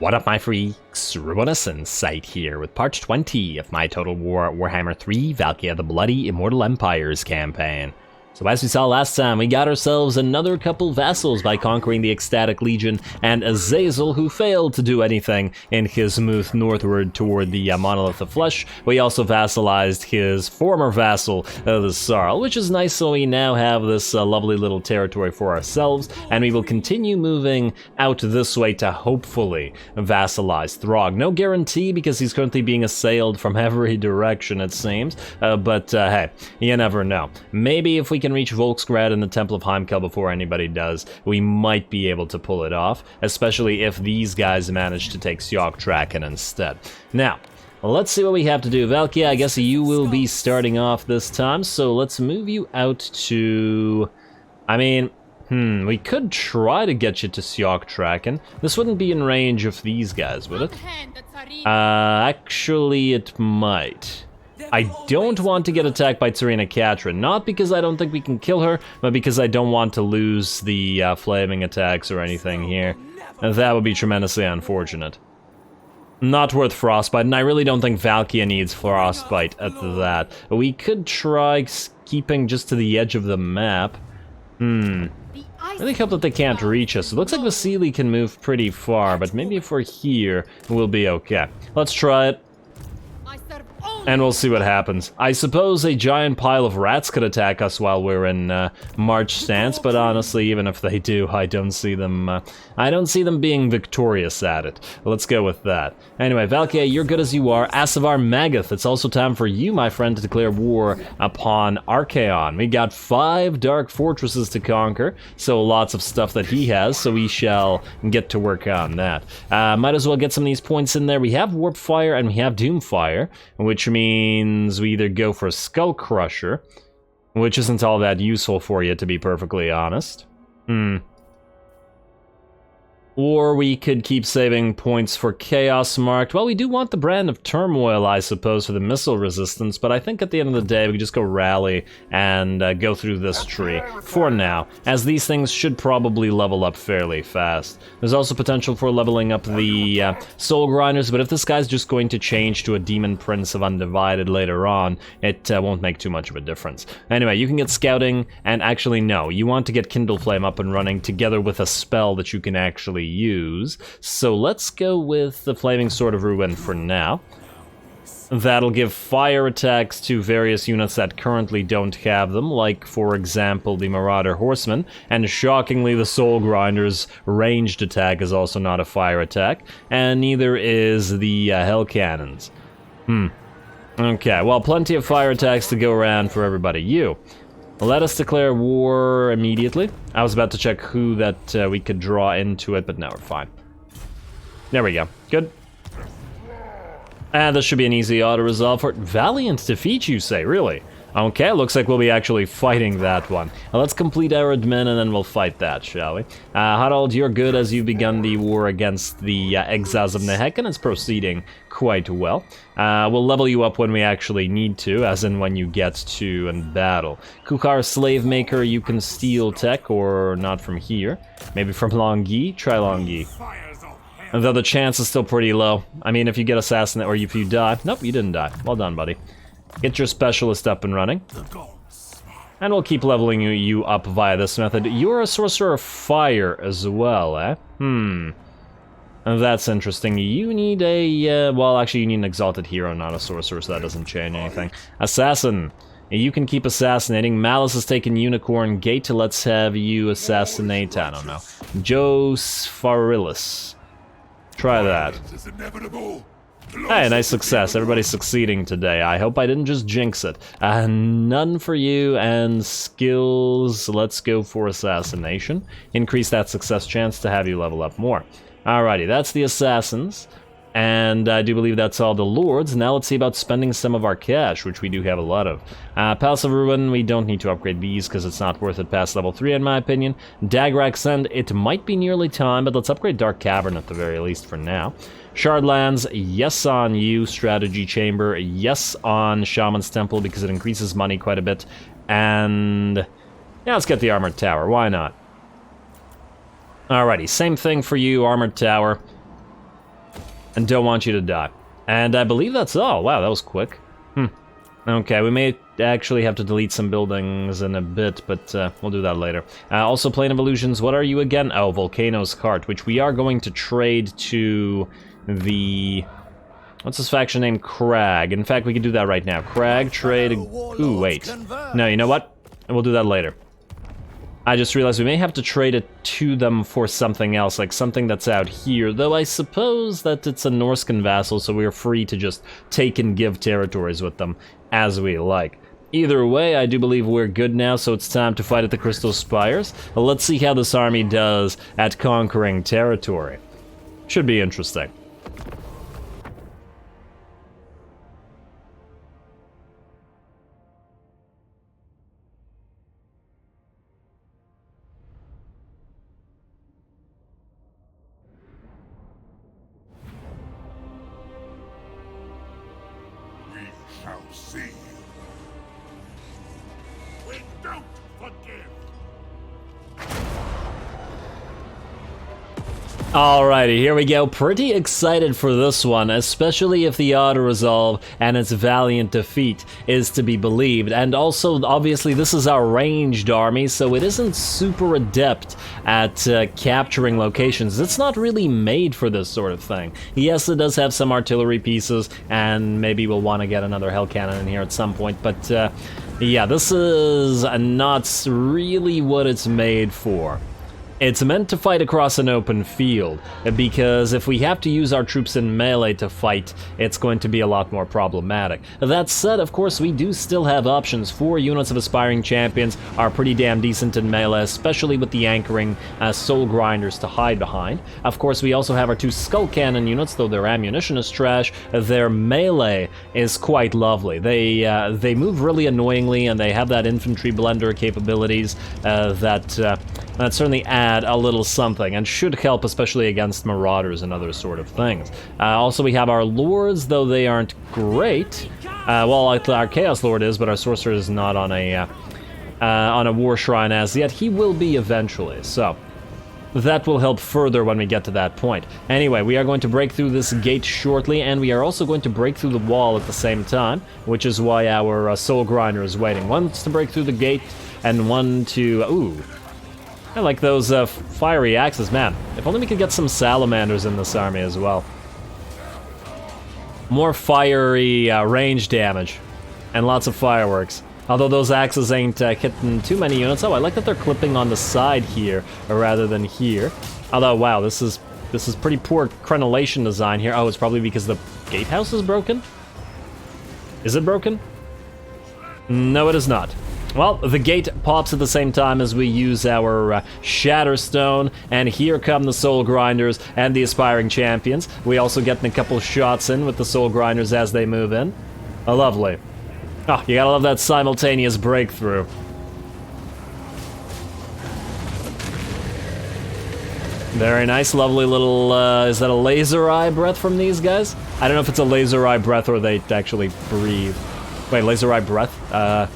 What up, my freaks? RuinusInsight here with part 20 of my Total Warhammer 3 Valkia the Bloody Immortal Empires campaign. So as we saw last time, we got ourselves another couple vassals by conquering the Ecstatic Legion and Azazel, who failed to do anything in his move northward toward the Monolith of Flesh. We also vassalized his former vassal, the Sarl, which is nice, so we now have this lovely little territory for ourselves, and we will continue moving out this way to hopefully vassalize Throg. No guarantee, because he's currently being assailed from every direction, it seems, but hey, you never know. Maybe if we can reach Volksgrad and the Temple of Heimkel before anybody does, we might be able to pull it off, especially if these guys manage to take Sjoktraken instead. Now, let's see what we have to do. Valkia, I guess you will be starting off this time, so let's move you out to... I mean, we could try to get you to Sjoktraken. This wouldn't be in range of these guys, would it? Actually, it might. I don't want to get attacked by Tsarina Katrin, not because I don't think we can kill her, but because I don't want to lose the flaming attacks or anything here. That would be tremendously unfortunate. Not worth Frostbite, and I really don't think Valkia needs Frostbite at that. We could try keeping just to the edge of the map. Really hope that they can't reach us. It looks like Vasily can move pretty far, but maybe if we're here, we'll be okay. Let's try it. And we'll see what happens. I suppose a giant pile of rats could attack us while we're in march stance, but honestly, even if they do, I don't see them being victorious at it. Let's go with that. Anyway, Valkia, you're good as you are. Asavar Magath, it's also time for you, my friend, to declare war upon Archaon. We got 5 dark fortresses to conquer, so lots of stuff that he has, so we shall get to work on that. Might as well get some of these points in there. We have Warp Fire and we have Doom Fire, which means we either go for Skull Crusher, which isn't all that useful for you, to be perfectly honest. Or we could keep saving points for Chaos Marked. Well, we do want the Brand of Turmoil, I suppose, for the missile resistance, but I think at the end of the day, we could just go rally and go through this tree for now, as these things should probably level up fairly fast. There's also potential for leveling up the Soul Grinders, but if this guy's just going to change to a Demon Prince of Undivided later on, it won't make too much of a difference. Anyway, you can get Scouting, and actually no, you want to get Kindle Flame up and running together with a spell that you can actually use. So let's go with the Flaming Sword of Ruin for now. That'll give fire attacks to various units that currently don't have them, like, for example, the Marauder Horsemen, and shockingly, the Soul Grinder's ranged attack is also not a fire attack, and neither is the Hell Cannons. Okay, well, plenty of fire attacks to go around for everybody. You. Let us declare war immediately. I was about to check who that we could draw into it, but no, we're fine. There we go. Good. And this should be an easy auto-resolve for it. Valiant defeat, you say? Really? Okay, looks like we'll be actually fighting that one. Now, let's complete our admin and then we'll fight that, shall we? Harald, you're good as you've begun the war against the Exiles of Nehek, and it's proceeding quite well. We'll level you up when we actually need to, as in when you get to and battle. Kukar Slave Maker, you can steal tech, or not from here. Maybe from Longyi? Try Longyi. Though the chance is still pretty low. I mean, if you get assassinated, or if you die. Nope, you didn't die. Well done, buddy. Get your specialist up and running. And we'll keep leveling you up via this method. You're a sorcerer of fire as well, eh? That's interesting. You need a, well, actually you need an exalted hero, not a sorcerer, so that doesn't change anything. Assassin. You can keep assassinating. Malice has taken Unicorn Gate. Let's have you assassinate, I don't know, Jospharilis. Try that. Hey, nice success. Everybody's succeeding today. I hope I didn't just jinx it. None for you, and skills. Let's go for assassination. Increase that success chance to have you level up more. Alrighty, that's the assassins. And I do believe that's all the lords. Now let's see about spending some of our cash, which we do have a lot of. Palace of Ruin, we don't need to upgrade these because it's not worth it past level 3 in my opinion. Dagrak Send, it might be nearly time, but let's upgrade Dark Cavern at the very least for now. Shardlands, yes on you. Strategy Chamber, yes on Shaman's Temple because it increases money quite a bit. And yeah, let's get the Armored Tower, why not? Alrighty, same thing for you, Armored Tower. and don't want you to die. And I believe that's all. Wow, that was quick. Okay, we may actually have to delete some buildings in a bit, but we'll do that later. Also, Plane of Illusions, what are you again? Oh, Volcano's Cart, which we are going to trade to the... What's this faction name? Crag. In fact, we can do that right now. Crag, trade... Ooh, wait. No, you know what? We'll do that later. I just realized we may have to trade it to them for something else, like something that's out here, though I suppose that it's a Norscan vassal, so we are free to just take and give territories with them as we like. Either way, I do believe we're good now, so it's time to fight at the Crystal Spires. Let's see how this army does at conquering territory. Should be interesting. Alrighty, here we go. Pretty excited for this one, especially if the auto-resolve and its valiant defeat is to be believed. And also, obviously, this is our ranged army, so it isn't super adept at capturing locations. It's not really made for this sort of thing. Yes, it does have some artillery pieces, and maybe we'll want to get another hell cannon in here at some point, but yeah, this is not really what it's made for. It's meant to fight across an open field, because if we have to use our troops in melee to fight, it's going to be a lot more problematic. That said, of course, we do still have options. 4 units of Aspiring Champions are pretty damn decent in melee, especially with the anchoring Soul Grinders to hide behind. Of course, we also have our 2 Skull Cannon units, though their ammunition is trash. Their melee is quite lovely. They move really annoyingly, and they have that infantry blender capabilities that certainly add a little something and should help, especially against marauders and other sort of things. Also, we have our lords, though they aren't great. Well, our Chaos Lord is, but our sorcerer is not on a war shrine as yet. He will be eventually, so that will help further when we get to that point. Anyway, we are going to break through this gate shortly, and we are also going to break through the wall at the same time, which is why our Soul Grinder is waiting. One's to break through the gate, and one to... Ooh. I like those fiery axes, man. If only we could get some salamanders in this army as well. More fiery range damage, and lots of fireworks. Although those axes ain't hitting too many units. Oh, I like that they're clipping on the side here, rather than here. Although, wow, this is pretty poor crenellation design here. Oh, it's probably because the gatehouse is broken? Is it broken? No, it is not. Well, the gate pops at the same time as we use our Shatterstone, and here come the Soul Grinders and the Aspiring Champions. We also get a couple shots in with the Soul Grinders as they move in. Oh, lovely. Oh, you gotta love that simultaneous breakthrough. Very nice, lovely little, is that a laser eye breath from these guys? I don't know if it's a laser eye breath or they actually breathe. Wait, laser eye breath?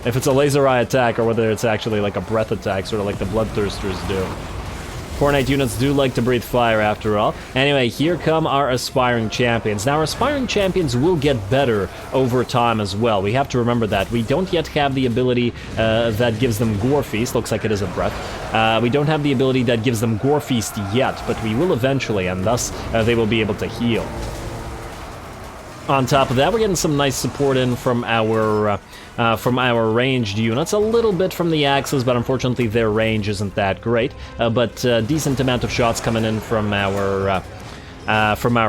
If it's a laser eye attack or whether it's actually like a breath attack, sort of like the Bloodthirsters do. Khorne units do like to breathe fire after all. Anyway, here come our Aspiring Champions. Now, our Aspiring Champions will get better over time as well. We have to remember that. We don't yet have the ability that gives them Gore Feast. Looks like it is a breath. We don't have the ability that gives them Gore Feast yet, but we will eventually, and thus they will be able to heal. On top of that, we're getting some nice support in from our ranged units. A little bit from the axes, but unfortunately their range isn't that great. But decent amount of shots coming in from our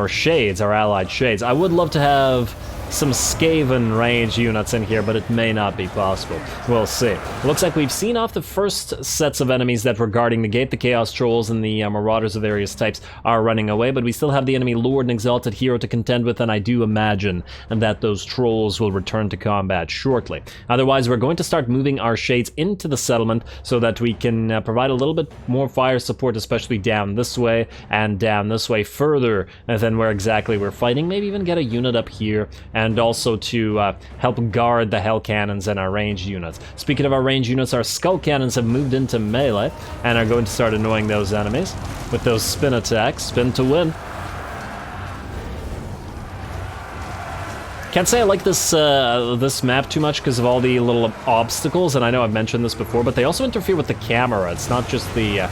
shades, our allied shades. I would love to have some Skaven range units in here, but it may not be possible. We'll see. Looks like we've seen off the first sets of enemies that were guarding the gate. The Chaos Trolls and the Marauders of various types are running away, but we still have the enemy Lord and Exalted Hero to contend with, and I do imagine that those Trolls will return to combat shortly. Otherwise, we're going to start moving our Shades into the settlement so that we can provide a little bit more fire support, especially down this way and down this way further than where exactly we're fighting. Maybe even get a unit up here, and also to help guard the Hell Cannons and our ranged units. Speaking of our ranged units, our Skull Cannons have moved into melee and are going to start annoying those enemies with those spin attacks. Spin to win. Can't say I like this this map too much because of all the little obstacles, and I know I've mentioned this before, but they also interfere with the camera. It's not just the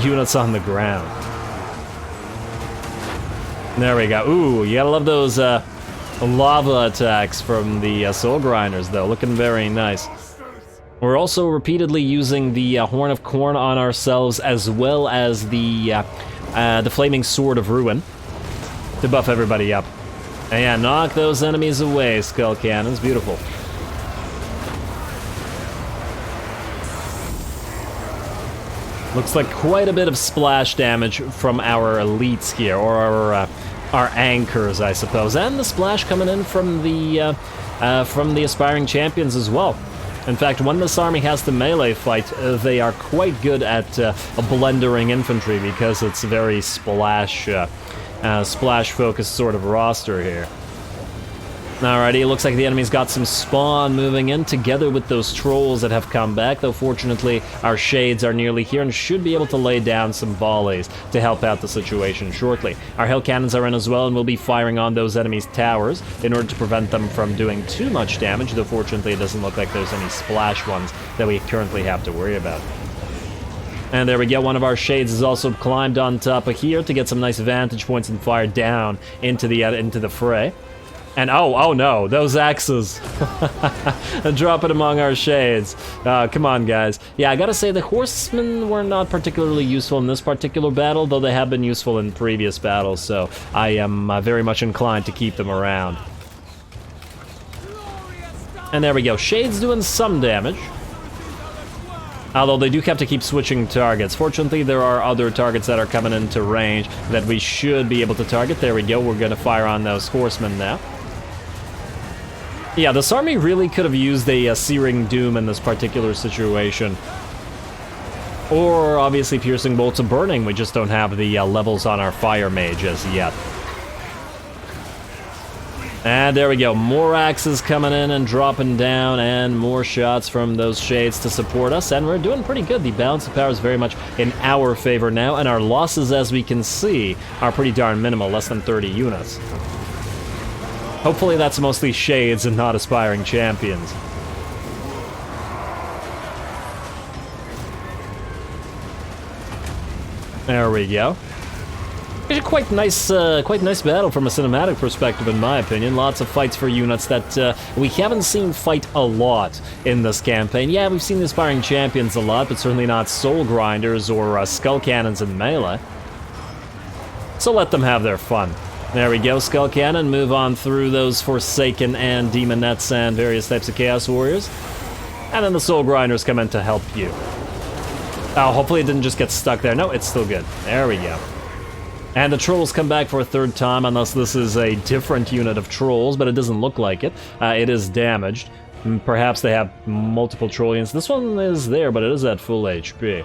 units on the ground. There we go. Ooh, you gotta love those lava attacks from the Soul Grinders, though. Looking very nice. We're also repeatedly using the Horn of Khorne on ourselves, as well as the Flaming Sword of Ruin to buff everybody up. And yeah, knock those enemies away, Skull Cannons. Beautiful. Looks like quite a bit of splash damage from our elites here, or our anchors, I suppose, and the splash coming in from the aspiring champions as well. In fact, when this army has to melee fight, they are quite good at blendering infantry because it's a very splash-focused sort of roster here. Alrighty, it looks like the enemy's got some spawn moving in together with those trolls that have come back, though fortunately our shades are nearly here and should be able to lay down some volleys to help out the situation shortly. Our hell cannons are in as well, and we'll be firing on those enemies' towers in order to prevent them from doing too much damage, though fortunately it doesn't look like there's any splash ones that we currently have to worry about. And there we go, one of our shades has also climbed on top of here to get some nice vantage points and fire down into the fray. And oh no, those axes dropping among our shades. Come on, guys. Yeah, I gotta say the horsemen were not particularly useful in this particular battle, though they have been useful in previous battles, so I am very much inclined to keep them around. And there we go, shades doing some damage. Although they do have to keep switching targets. Fortunately, there are other targets that are coming into range that we should be able to target. There we go, we're gonna fire on those horsemen now. Yeah, this army really could have used a Searing Doom in this particular situation. Or, obviously, Piercing Bolts of Burning. We just don't have the levels on our Fire Mage as yet. And there we go, more axes coming in and dropping down, and more shots from those shades to support us, and we're doing pretty good. The balance of power is very much in our favor now, and our losses, as we can see, are pretty darn minimal, less than 30 units. Hopefully that's mostly shades and not aspiring champions. There we go. It's a quite nice battle from a cinematic perspective, in my opinion. Lots of fights for units that we haven't seen fight a lot in this campaign. Yeah, we've seen the aspiring champions a lot, but certainly not soul grinders or skull cannons in melee. So let them have their fun. There we go, Skull Cannon, move on through those Forsaken and Demonettes and various types of Chaos Warriors. And then the Soul Grinders come in to help you. Oh, hopefully it didn't just get stuck there. No, it's still good. There we go. And the Trolls come back for a third time, unless this is a different unit of Trolls, but it doesn't look like it. It is damaged. Perhaps they have multiple Trollians. This one is there, but it is at full HP.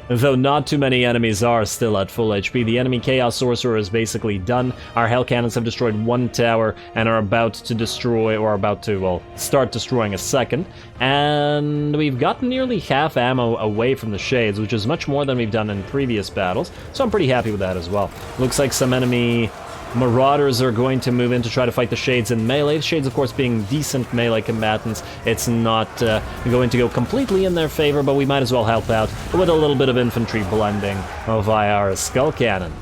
Though not too many enemies are still at full HP. The enemy Chaos Sorcerer is basically done. Our Hell Cannons have destroyed one tower and are about to destroy, or about to, well, start destroying a second. And we've gotten nearly half ammo away from the Shades, which is much more than we've done in previous battles. So I'm pretty happy with that as well. Looks like some enemy Marauders are going to move in to try to fight the Shades in melee. The Shades, of course, being decent melee combatants, it's not going to go completely in their favor, but we might as well help out with a little bit of infantry blending via our Skull Cannon.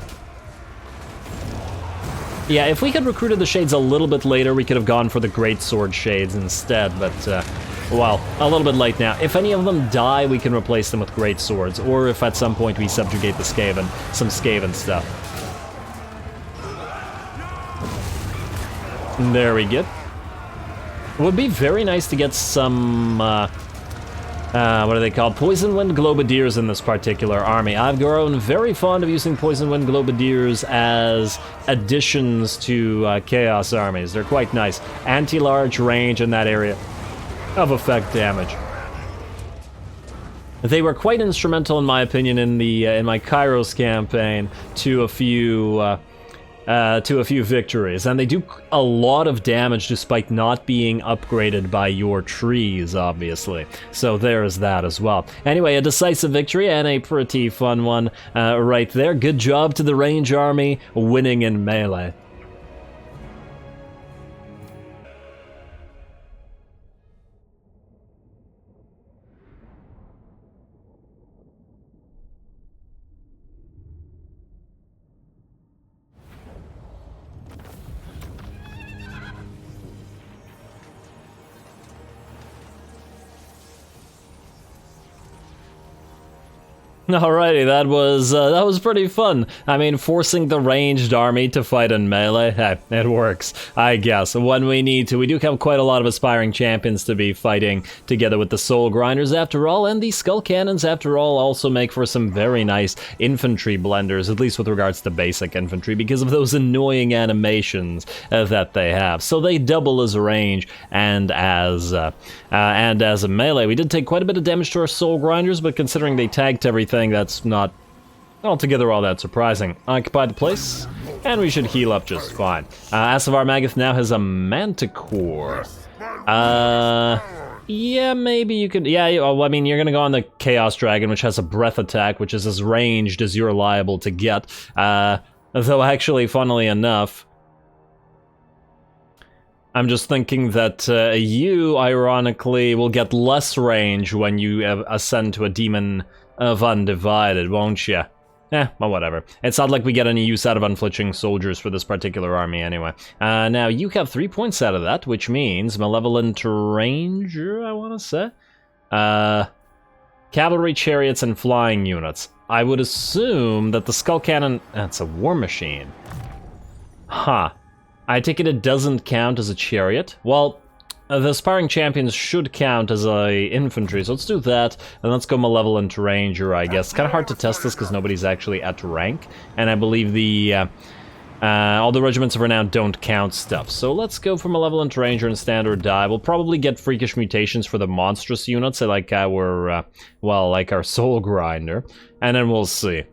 Yeah, if we had recruited the Shades a little bit later, we could have gone for the Great Sword Shades instead, but, well, a little bit late now. If any of them die, we can replace them with Great Swords, or if at some point we subjugate the Skaven, some Skaven stuff. There we go. It would be very nice to get some, what are they called? Poison Wind Globadiers in this particular army. I've grown very fond of using Poison Wind Globadiers as additions to Chaos armies. They're quite nice. Anti-large range in that area of effect damage. They were quite instrumental, in my opinion, in my Kairos campaign to a few victories, and they do a lot of damage despite not being upgraded by your trees, obviously. So there's that as well. Anyway, a decisive victory and a pretty fun one right there. Good job to the range army, winning in melee. Alrighty, that was pretty fun. I mean, forcing the ranged army to fight in melee, hey, it works, I guess. When we need to, we do have quite a lot of aspiring champions to be fighting together with the soul grinders after all, and the skull cannons after all also make for some very nice infantry blenders, at least with regards to basic infantry, because of those annoying animations that they have. So they double as a range and as a melee. We did take quite a bit of damage to our soul grinders, but considering they tagged everything, that's not altogether all that surprising. Occupy the place, and we should heal up just fine. Asavar Magath now has a Manticore. Yeah, maybe you could, yeah, well, I mean, you're gonna go on the Chaos Dragon, which has a breath attack, which is as ranged as you're liable to get. Though actually, funnily enough, I'm just thinking that you, ironically, will get less range when you ascend to a Demon of Undivided, won't ya? Well, whatever. It's not like we get any use out of unflinching soldiers for this particular army anyway. Now, you have 3 points out of that, which means Malevolent Ranger, I want to say? Cavalry, chariots, and flying units. I would assume that the Skull Cannon... That's a war machine. Huh. I take it doesn't count as a chariot? Well... the aspiring champions should count as a infantry, so let's do that, and let's go Malevolent Ranger, I guess. It's kind of hard to test this because nobody's actually at rank, and I believe the all the regiments of renown don't count stuff. So let's go for Malevolent Ranger and Standard Die. We'll probably get freakish mutations for the monstrous units, like our, well, like our Soul Grinder, and then we'll see.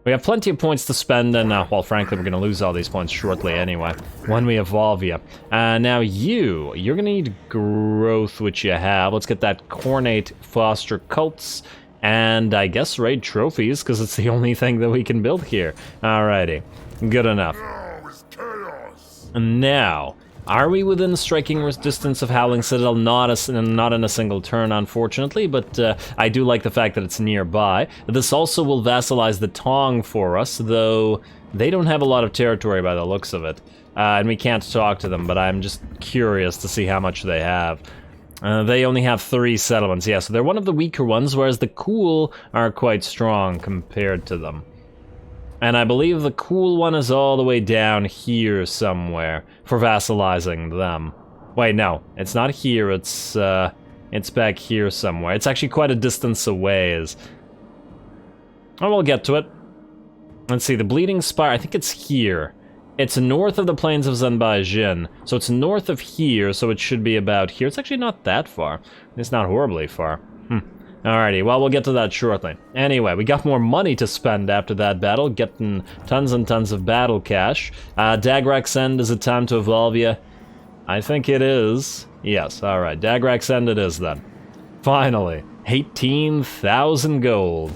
We have plenty of points to spend, and, well, frankly, we're going to lose all these points shortly anyway, when we evolve you. Now you're going to need growth, which you have. Let's get that Cornate Foster Cults, and I guess raid trophies, because it's the only thing that we can build here. Alrighty, good enough. And now... are we within striking distance of Howling Citadel? Not in a single turn, unfortunately, but I do like the fact that it's nearby. This also will vassalize the Tong for us, though they don't have a lot of territory by the looks of it. And we can't talk to them, but I'm just curious to see how much they have. They only have 3 settlements, yeah, so they're one of the weaker ones, whereas the Cool are quite strong compared to them. And I believe the Cool one is all the way down here somewhere for vassalizing them. Wait, no, it's not here, it's back here somewhere. It's actually quite a distance away. Oh, we'll get to it. Let's see, the Bleeding Spire, I think it's here. It's north of the plains of Zhenbai Jin, so it's north of here, so it should be about here. It's actually not that far. It's not horribly far. Alrighty, well, we'll get to that shortly. Anyway, we got more money to spend after that battle, getting tons and tons of battle cash. Dagrak's End, is it time to evolve you? I think it is. Yes, alright, Dagrak's End it is then. Finally, 18,000 gold.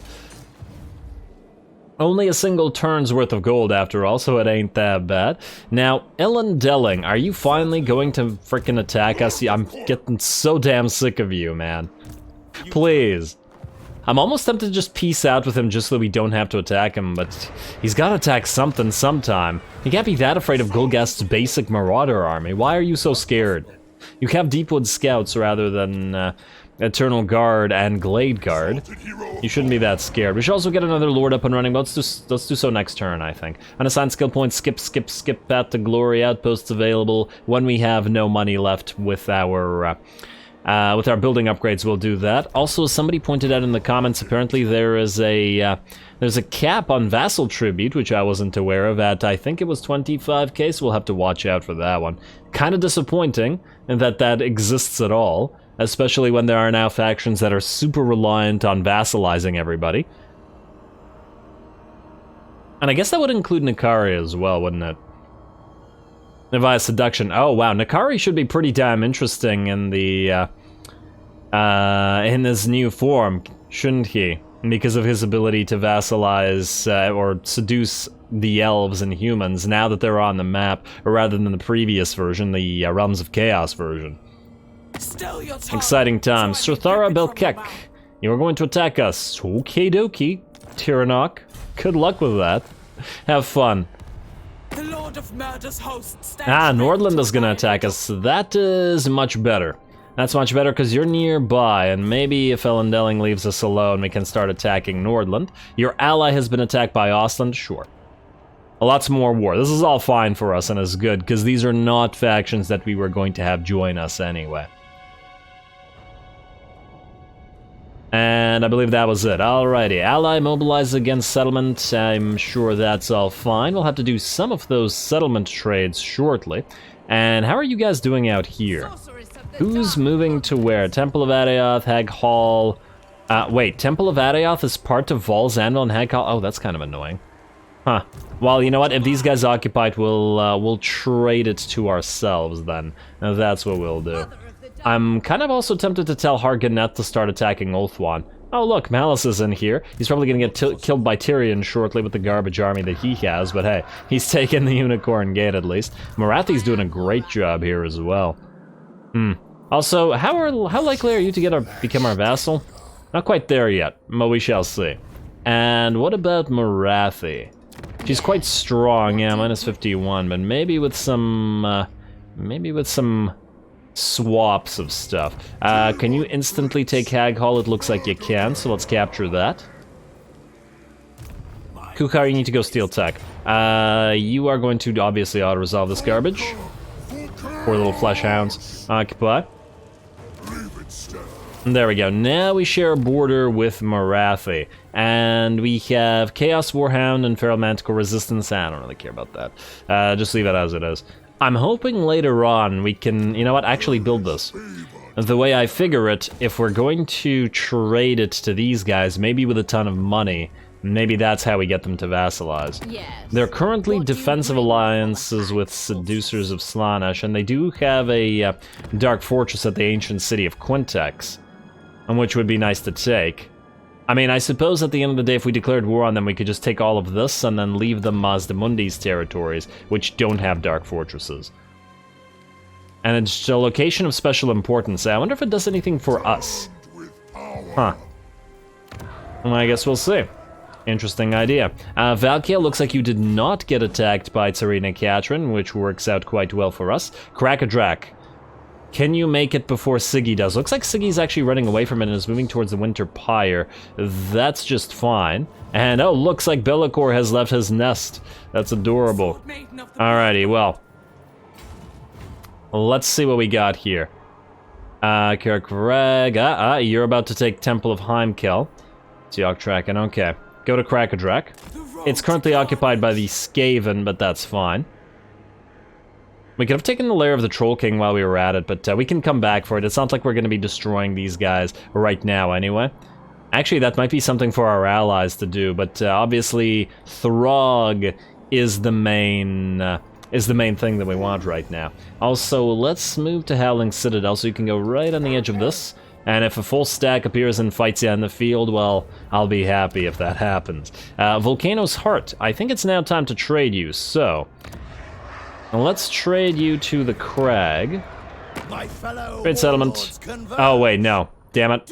Only a single turn's worth of gold after all, so it ain't that bad. Now, Ellen Delling, are you finally going to frickin' attack us? I'm getting so damn sick of you, man. Please. I'm almost tempted to just peace out with him just so we don't have to attack him, but he's gotta attack something sometime. He can't be that afraid of Golgast's basic Marauder army. Why are you so scared? You have Deepwood Scouts rather than Eternal Guard and Glade Guard. You shouldn't be that scared. We should also get another Lord up and running, but let's do so next turn, I think. Unassigned skill points, skip Path to Glory, outposts available when we have no money left with our building upgrades. We'll do that. Also, somebody pointed out in the comments, apparently there's a cap on vassal tribute, which I wasn't aware of, at I think it was 25k, so we'll have to watch out for that one. Kind of disappointing that exists at all, especially when there are now factions that are super reliant on vassalizing everybody. And I guess that would include Nikari as well, wouldn't it? Via seduction. Oh wow, Nikari should be pretty damn interesting in the in his new form, shouldn't he? Because of his ability to vassalize or seduce the elves and humans now that they're on the map, rather than the previous version, the Realms of Chaos version. Exciting times. Sirthara Belkek, you are going to attack us. Okie dokie, Tyrannok. Good luck with that. Have fun. The Lord of Murder's host stands Nordland is gonna attack us. That is much better. That's much better because you're nearby, and maybe if Elendilling leaves us alone, we can start attacking Nordland. Your ally has been attacked by Ostland? Sure. Lots more war. This is all fine for us and is good, because these are not factions that we were going to have join us anyway. And I believe that was it. Alrighty, ally mobilized against settlement. I'm sure that's all fine. We'll have to do some of those settlement trades shortly. And how are you guys doing out here? Who's moving to where? Temple of Adaoth, Hag Hall. Wait, Temple of Adaoth is part of Val's Anvil and Hag Hall? Oh, that's kind of annoying. Huh. Well, you know what? If these guys occupy it, we'll trade it to ourselves then. Now, that's what we'll do. I'm kind of also tempted to tell Harganet to start attacking Ulthuan. Oh look, Malice is in here. He's probably gonna get killed by Tyrion shortly with the garbage army that he has, but hey, he's taken the Unicorn Gate at least. Marathi's doing a great job here as well. Also, how likely are you to become our vassal? Not quite there yet, but we shall see. And what about Marathi? She's quite strong, yeah, minus 51, but maybe with some swaps of stuff. Can you instantly take Hag Hall? It looks like you can, so let's capture that. Kukar, you need to go steal tech. You are going to obviously auto-resolve this garbage. Poor little flesh hounds. Occupy. There we go. Now we share a border with Marathi. And we have Chaos Warhound and Feral Manticore Resistance. I don't really care about that. Just leave it as it is. I'm hoping later on we can, you know what, actually build this. The way I figure it, if we're going to trade it to these guys, maybe with a ton of money, maybe that's how we get them to vassalize. Yes. They're currently defensive alliances with Seducers of Slaanesh, and they do have a dark fortress at the ancient city of Quintex, which would be nice to take. I mean, I suppose at the end of the day, if we declared war on them, we could just take all of this and then leave them Mazdamundi's territories, which don't have dark fortresses. And it's a location of special importance. I wonder if it does anything for us. Huh. Well, I guess we'll see. Interesting idea. Valkia, looks like you did not get attacked by Tsarina Katrin, which works out quite well for us. Krakadrak. Can you make it before Siggy does? Looks like Siggy's actually running away from it and is moving towards the Winter Pyre. That's just fine. And oh, looks like Bellicor has left his nest. That's adorable. Alrighty, well. Let's see what we got here. Kirkrag. You're about to take Temple of Heimkel. Sioktraken, okay. Go to Krakadrak. It's currently occupied by the Skaven, but that's fine. We could have taken the lair of the Troll King while we were at it, but we can come back for it. It's not like we're going to be destroying these guys right now anyway. Actually, that might be something for our allies to do, but obviously Throg is the main thing that we want right now. Also, let's move to Howling Citadel so you can go right on the edge of this. And if a full stack appears and fights you in the field, well, I'll be happy if that happens. Volcano's Heart. I think it's now time to trade you, so... let's trade you to the Crag. Trade settlement. Oh, wait, no. Damn it.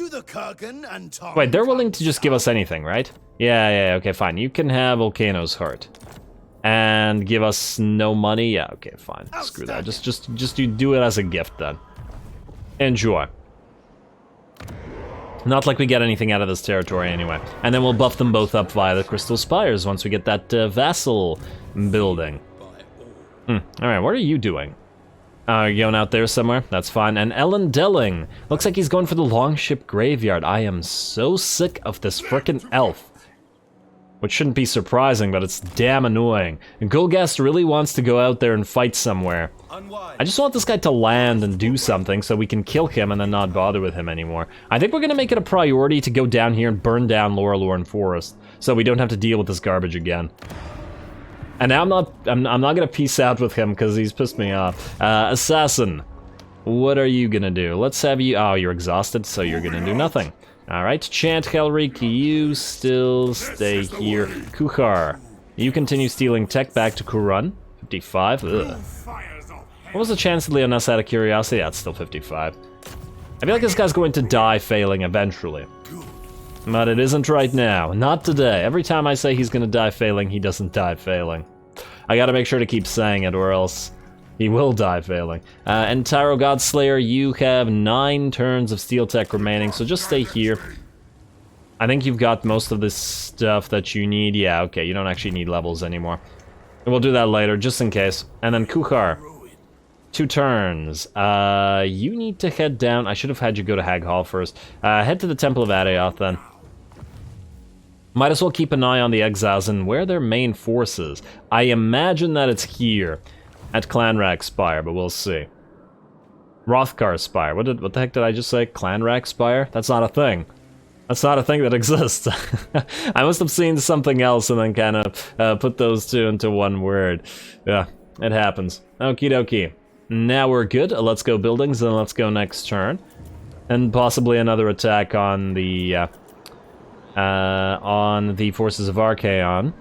Wait, they're willing to just give us anything, right? Yeah, okay, fine. You can have Volcano's Heart. And give us no money? Yeah, okay, fine. Screw that. Just you do it as a gift, then. Enjoy. Not like we get anything out of this territory anyway. And then we'll buff them both up via the Crystal Spires once we get that vassal building. Alright, what are you doing? You're going out there somewhere? That's fine. And Elendilling. Looks like he's going for the Longship Graveyard. I am so sick of this frickin' elf. Which shouldn't be surprising, but it's damn annoying. And Gulgast really wants to go out there and fight somewhere. I just want this guy to land and do something so we can kill him and then not bother with him anymore. I think we're gonna make it a priority to go down here and burn down Laurelorn Forest so we don't have to deal with this garbage again. And now I'm not gonna peace out with him because he's pissed me off. Assassin, what are you gonna do? Let's have you. Oh, you're exhausted, so you're gonna do nothing. All right, Chant Helrik, you still stay here. Kuchar, you continue stealing tech back to Kurun. 55. Ugh. What was the chance that Leonis out of curiosity? That's still 55. I feel like this guy's going to die failing eventually. But it isn't right now. Not today. Every time I say he's gonna die failing, he doesn't die failing. I gotta make sure to keep saying it, or else He will die failing. And Tyro Godslayer, you have 9 turns of Steel Tech remaining, so just stay here. I think you've got most of this stuff that you need. Yeah, okay, you don't actually need levels anymore. We'll do that later, just in case. And then Kuchar. 2 turns. You need to head down. I should have had you go to Hag Hall first. Head to the Temple of Adeoth, then. Might as well keep an eye on the Exiles and where their main force is. I imagine that it's here, at Clanrack Spire, but we'll see. Rothgar Spire. What the heck did I just say? Clanrack Spire? That's not a thing. That's not a thing that exists. I must have seen something else and then kind of put those two into one word. Yeah, it happens. Okie dokie. Now we're good. Let's go buildings, and let's go next turn. And possibly another attack on the forces of Archaon.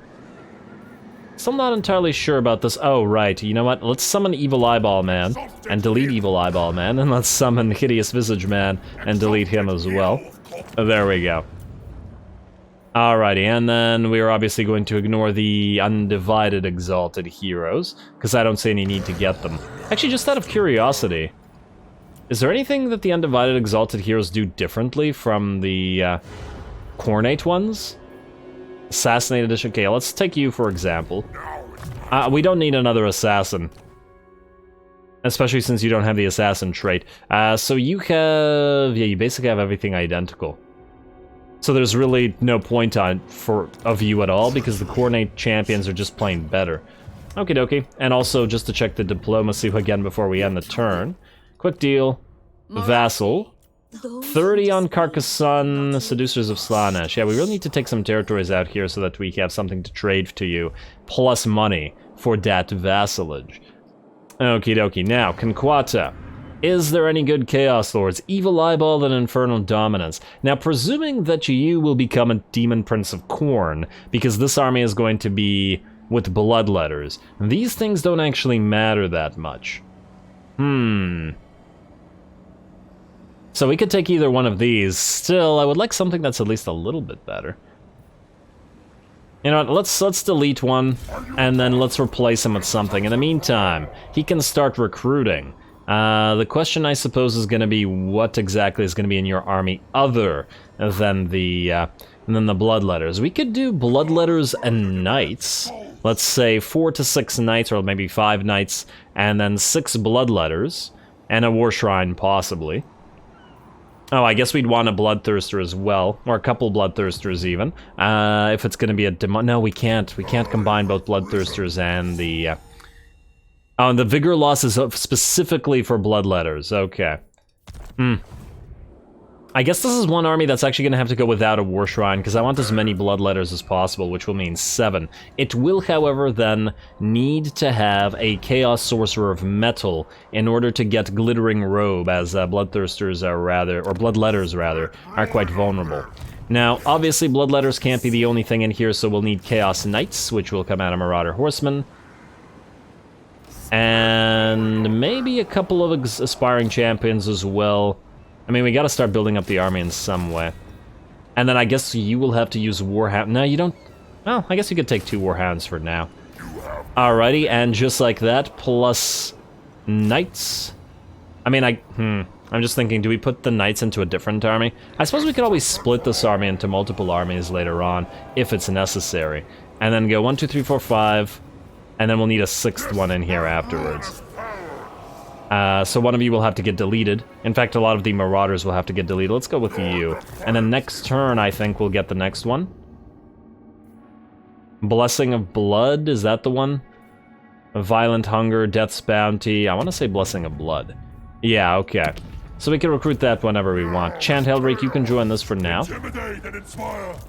Still not entirely sure about this. Oh, right. You know what? Let's summon Evil Eyeball Man and delete Evil Eyeball Man, and let's summon Hideous Visage Man and delete him as well. There we go. Alrighty, and then we are obviously going to ignore the Undivided Exalted Heroes, because I don't see any need to get them. Actually, just out of curiosity, is there anything that the Undivided Exalted Heroes do differently from the Khornate ones? Assassinate Edition. Okay, let's take you for example. We don't need another assassin. Especially since you don't have the assassin trait. So you have... yeah, you basically have everything identical. So there's really no point of you at all, because the Khornate champions are just plain better. Okie dokie. And also, just to check the diplomacy again before we end the turn. Quick deal. Vassal. 30 on Carcassonne, Seducers of Slaanesh. Yeah, we really need to take some territories out here so that we have something to trade to you. Plus money for that vassalage. Okie dokie. Now, Conquata. Is there any good Chaos Lords? Evil Eyeball and Infernal Dominance. Now, presuming that you will become a Demon Prince of Khorne, because this army is going to be with Bloodletters, these things don't actually matter that much. So we could take either one of these. Still, I would like something that's at least a little bit better. You know what, let's delete one, and then let's replace him with something. In the meantime, he can start recruiting. The question, I suppose, is going to be what exactly is going to be in your army other than the Bloodletters. We could do Bloodletters and Knights. Let's say 4 to 6 Knights, or maybe 5 Knights, and then 6 Bloodletters, and a War Shrine, possibly. Oh, I guess we'd want a Bloodthirster as well, or a couple Bloodthirsters even. If it's going to be a demo... No, we can't. We can't combine both Bloodthirsters and the... Oh, and the Vigor loss is specifically for Bloodletters. Okay. I guess this is one army that's actually going to have to go without a War Shrine, because I want as many Bloodletters as possible, which will mean 7. It will, however, then need to have a Chaos Sorcerer of Metal in order to get Glittering Robe, as Bloodthirsters are rather, or Bloodletters rather, are quite vulnerable. Now, obviously, Bloodletters can't be the only thing in here, so we'll need Chaos Knights, which will come out of Marauder Horsemen. And maybe a couple of aspiring champions as well. I mean, we gotta start building up the army in some way. And then I guess you will have to use Warhound. No, you don't... Well, I guess you could take 2 Warhounds for now. Alrighty, and just like that, plus Knights. I mean, I'm just thinking, do we put the Knights into a different army? I suppose we could always split this army into multiple armies later on, if it's necessary. And then go 1, 2, 3, 4, 5... And then we'll need a 6th one in here afterwards. So one of you will have to get deleted. In fact, a lot of the Marauders will have to get deleted. Let's go with you. And then next turn, I think we'll get the next one. Blessing of Blood, is that the one? Violent Hunger, Death's Bounty. I want to say Blessing of Blood. Yeah, okay. So we can recruit that whenever we want. Chant Hellreek, you can join this for now.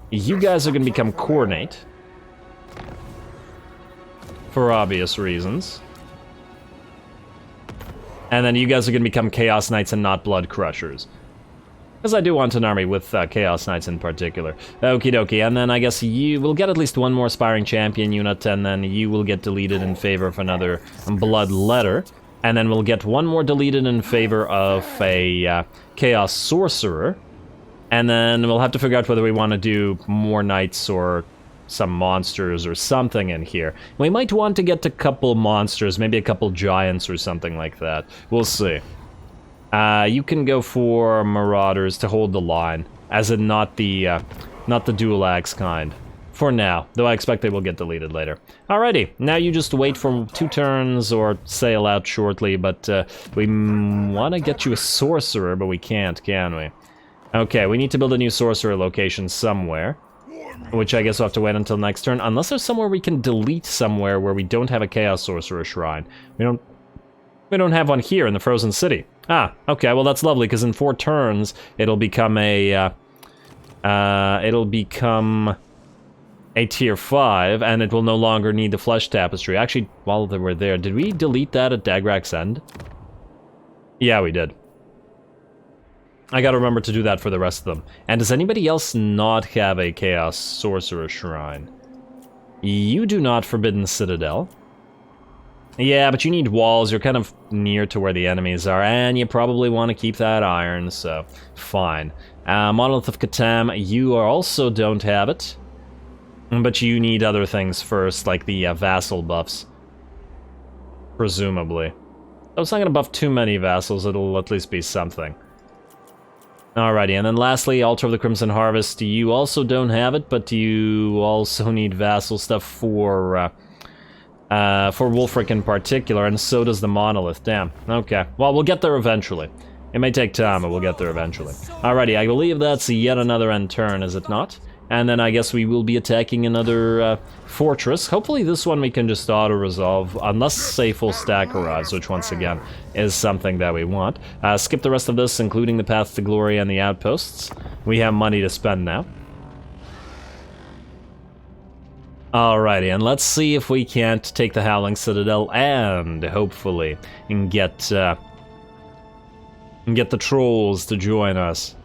You guys are going to become Khornate. For obvious reasons. And then you guys are going to become Chaos Knights and not Blood Crushers. Because I do want an army with Chaos Knights in particular. Okie dokie, and then I guess you will get at least one more Aspiring Champion unit, and then you will get deleted in favor of another Blood Letter. And then we'll get one more deleted in favor of a Chaos Sorcerer. And then we'll have to figure out whether we want to do more Knights or some monsters or something in here. We might want to get a couple monsters, maybe a couple giants or something like that. We'll see. You can go for marauders to hold the line, as in not the dual axe kind. For now, though I expect they will get deleted later. Alrighty, now you just wait for 2 turns or sail out shortly, but we want to get you a sorcerer, but we can't, can we? Okay, we need to build a new sorcerer location somewhere, which I guess we'll have to wait until next turn, unless there's somewhere we can delete somewhere where we don't have a Chaos Sorcerer Shrine. We don't have one here in the Frozen City. Ah, okay, well that's lovely, because in 4 turns, it'll become a tier 5, and it will no longer need the Flesh Tapestry. Actually, while they were there, did we delete that at Dagrak's End? Yeah, we did. I gotta remember to do that for the rest of them. And does anybody else not have a Chaos Sorcerer Shrine? You do not, Forbidden Citadel. Yeah, but you need walls, you're kind of near to where the enemies are, and you probably want to keep that iron, so fine. Monolith of Catan, you also don't have it. But you need other things first, like the vassal buffs. Presumably. Oh, it's not going to buff too many vassals, it'll at least be something. Alrighty, and then lastly, Altar of the Crimson Harvest. You also don't have it, but you also need vassal stuff for Wulfric in particular, and so does the Monolith. Damn, okay. Well, we'll get there eventually. It may take time, but we'll get there eventually. Alrighty, I believe that's yet another end turn, is it not? And then I guess we will be attacking another fortress. Hopefully this one we can just auto-resolve, unless, say, full stack arrives, which once again is something that we want. Skip the rest of this, including the Path to Glory and the outposts. We have money to spend now. Alrighty, and let's see if we can't take the Howling Citadel and hopefully get the trolls to join us.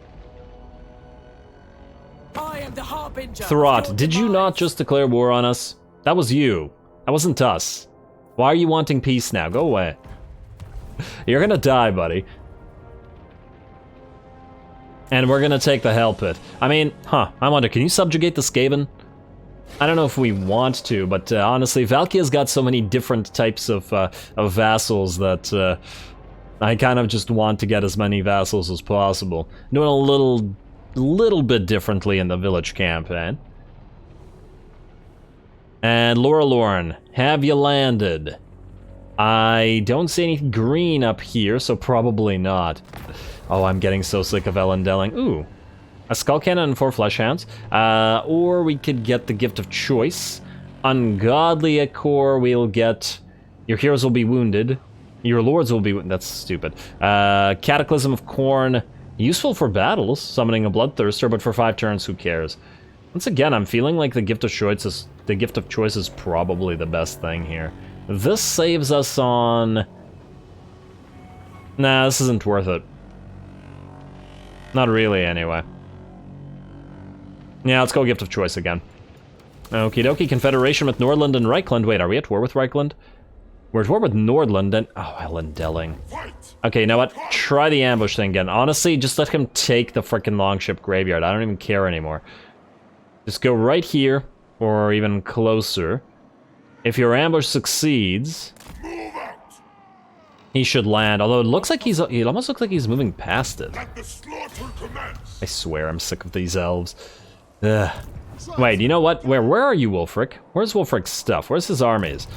Throt, did you not just declare war on us? That was you. That wasn't us. Why are you wanting peace now? Go away. You're gonna die, buddy. And we're gonna take the Hell Pit. I mean, I wonder, can you subjugate the Skaven? I don't know if we want to, but honestly, Valkia's got so many different types of vassals that I kind of just want to get as many vassals as possible. Doing a little bit differently in the village campaign. And Laura Lorne, have you landed? I don't see any green up here, so probably not. Oh, I'm getting so sick of Elendilling. Ooh, a Skull Cannon and 4 Flesh Hounds. Or we could get the Gift of Choice. Ungodly Core, we'll get... Your heroes will be wounded. Your lords will be... That's stupid. Cataclysm of Khorne. Useful for battles, summoning a Bloodthirster, but for 5 turns, who cares? Once again, I'm feeling like the Gift of Choice is probably the best thing here. This saves us on... Nah, this isn't worth it. Not really, anyway. Yeah, let's go Gift of Choice again. Okie dokie, Confederation with Nordland and Reichland. Wait, are we at war with Reichland? We're at war with Nordland and... Oh, Elendilling. Okay, you know what? Try the ambush thing again. Honestly, just let him take the frickin' Longship Graveyard. I don't even care anymore. Just go right here, or even closer. If your ambush succeeds... he should land, although it looks like it almost looks like he's moving past it. I swear, I'm sick of these elves. Ugh. Wait, you know what? Where are you, Wulfric? Where's Wulfric's stuff? Where's his armies?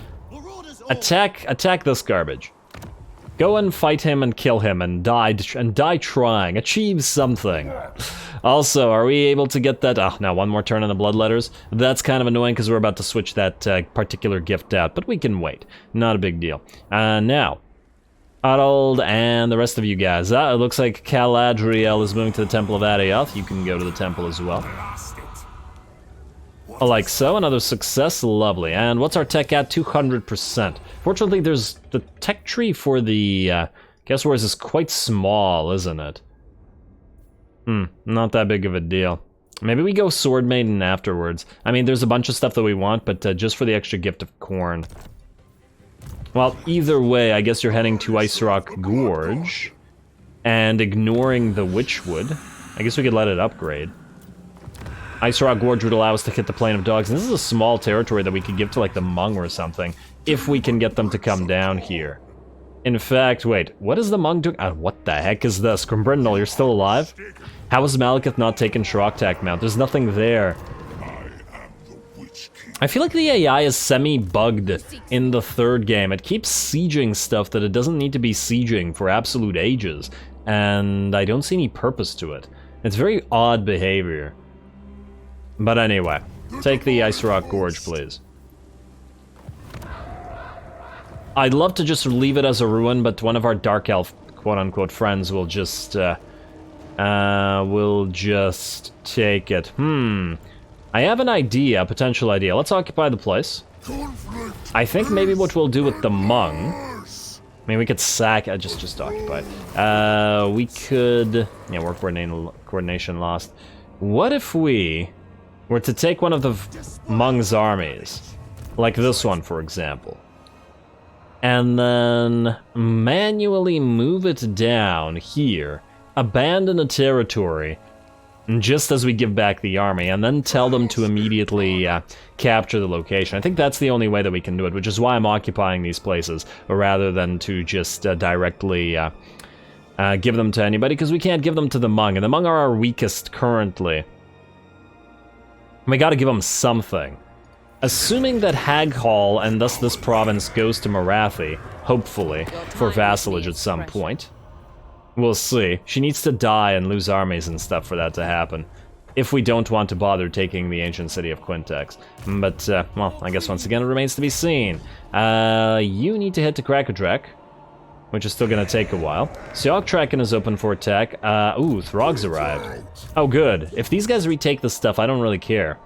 Attack this garbage. Go and fight him and kill him and die trying. Achieve something. Also, are we able to get that? Oh, now one more turn on the Bloodletters. That's kind of annoying because we're about to switch that particular gift out, but we can wait. Not a big deal. Now, Harold and the rest of you guys. It looks like Caladriel is moving to the Temple of Adioth. You can go to the temple as well. Like so, another success, lovely. And what's our tech at? 200%. Fortunately, there's the tech tree for the Guess Wars is quite small, isn't it? Not that big of a deal. Maybe we go Sword Maiden afterwards. I mean, there's a bunch of stuff that we want, but just for the extra gift of Khorne. Well, either way, I guess you're heading to Ice Rock Gorge and ignoring the Witchwood. I guess we could let it upgrade. Ice Rock Gorge would allow us to hit the Plain of Dogs, and this is a small territory that we could give to, like, the Hmong or something, if we can get them to come down here. In fact, wait, what is the Hmong doing? What the heck is this? Grimbrindle, you're still alive? How has Malekith not taken Shiroktak Mount? There's nothing there. I feel like the AI is semi-bugged in the third game. It keeps sieging stuff that it doesn't need to be sieging for absolute ages, and I don't see any purpose to it. It's very odd behavior. But anyway, take the Ice Rock Gorge, please. I'd love to just leave it as a ruin, but one of our Dark Elf quote-unquote friends will just take it. I have an idea, a potential idea. Let's occupy the place. I think maybe what we'll do with the Hmong... I mean, we could sack... just occupy it. We could... Yeah, we're coordination lost. What if we were to take one of the Hmong's armies? Like this one, for example. And then manually move it down here. Abandon a territory. Just as we give back the army, and then tell them to immediately capture the location. I think that's the only way that we can do it, which is why I'm occupying these places, rather than to just directly give them to anybody, because we can't give them to the Hmong, and the Hmong are our weakest currently. We gotta give them something. Assuming that Haghall, and thus this province, goes to Marathi, hopefully, for vassalage at some point. We'll see. She needs to die and lose armies and stuff for that to happen. If we don't want to bother taking the ancient city of Quintex. But, well, I guess once again it remains to be seen. You need to head to Krakadrak, which is still gonna take a while. Sioktraken is open for attack. Ooh, Throg's arrived. Oh, good. If these guys retake this stuff, I don't really care.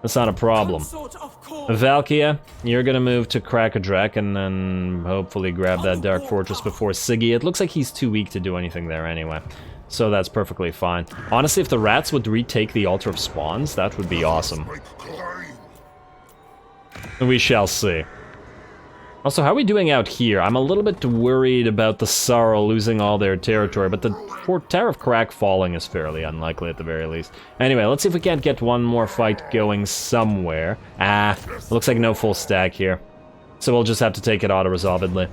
That's not a problem. Valkia, you're gonna move to Krakadrak and then hopefully grab that Dark Fortress before Siggy. It looks like he's too weak to do anything there anyway. So that's perfectly fine. Honestly, if the rats would retake the Altar of Spawns, that would be awesome. We shall see. Also, how are we doing out here? I'm a little bit worried about the Sorrow losing all their territory, but the Tower of Crack falling is fairly unlikely at the very least. Anyway, let's see if we can't get one more fight going somewhere. It looks like no full stack here. So we'll just have to take it auto-resolvedly.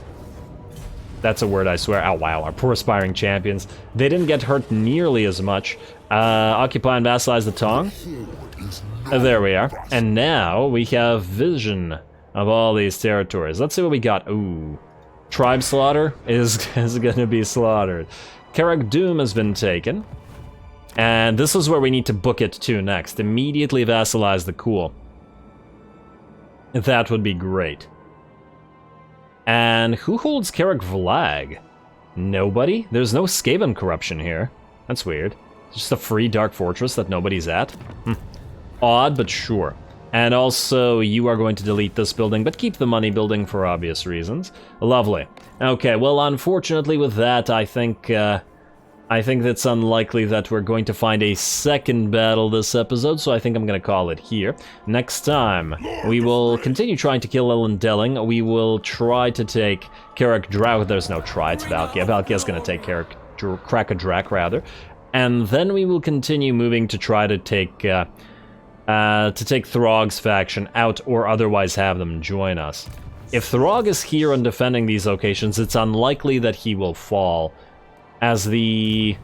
That's a word, I swear. Oh, wow, our poor aspiring champions. They didn't get hurt nearly as much. Occupy and vassalize the Tong. There we are. And now we have vision of all these territories. Let's see what we got. Ooh. Tribe Slaughter is gonna be slaughtered. Carrick Doom has been taken. And this is where we need to book it to next. Immediately vassalize the Cool. That would be great. And who holds Carrick Vlag? Nobody? There's no Skaven corruption here. That's weird. It's just a free Dark Fortress that nobody's at. Odd, but sure. And also, you are going to delete this building, but keep the money building for obvious reasons. Lovely. Okay, well, unfortunately with that, I think it's unlikely that we're going to find a second battle this episode, so I think I'm going to call it here. Next time, we will continue trying to kill Elendilling. We will try to take Carrick Drak. There's no try, it's Valkia. Valkia's going to take Krakadrak, rather. And then we will continue moving to try to take Throg's faction out or otherwise have them join us. If Throg is here and defending these locations, it's unlikely that he will fall, as the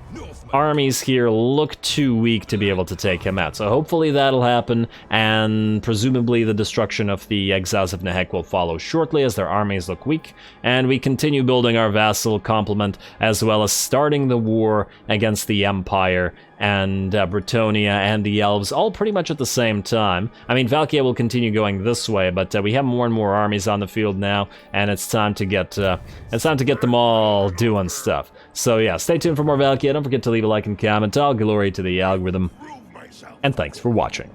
armies here look too weak to be able to take him out. So hopefully that'll happen, and presumably the destruction of the Exiles of Nehek will follow shortly as their armies look weak, and we continue building our vassal complement, as well as starting the war against the Empire and Bretonia and the Elves, all pretty much at the same time. I mean, Valkia will continue going this way, but we have more and more armies on the field now, and it's time to get them all doing stuff. So yeah, stay tuned for more Valkia. Don't forget to leave a like and comment. All glory to the algorithm, and thanks for watching.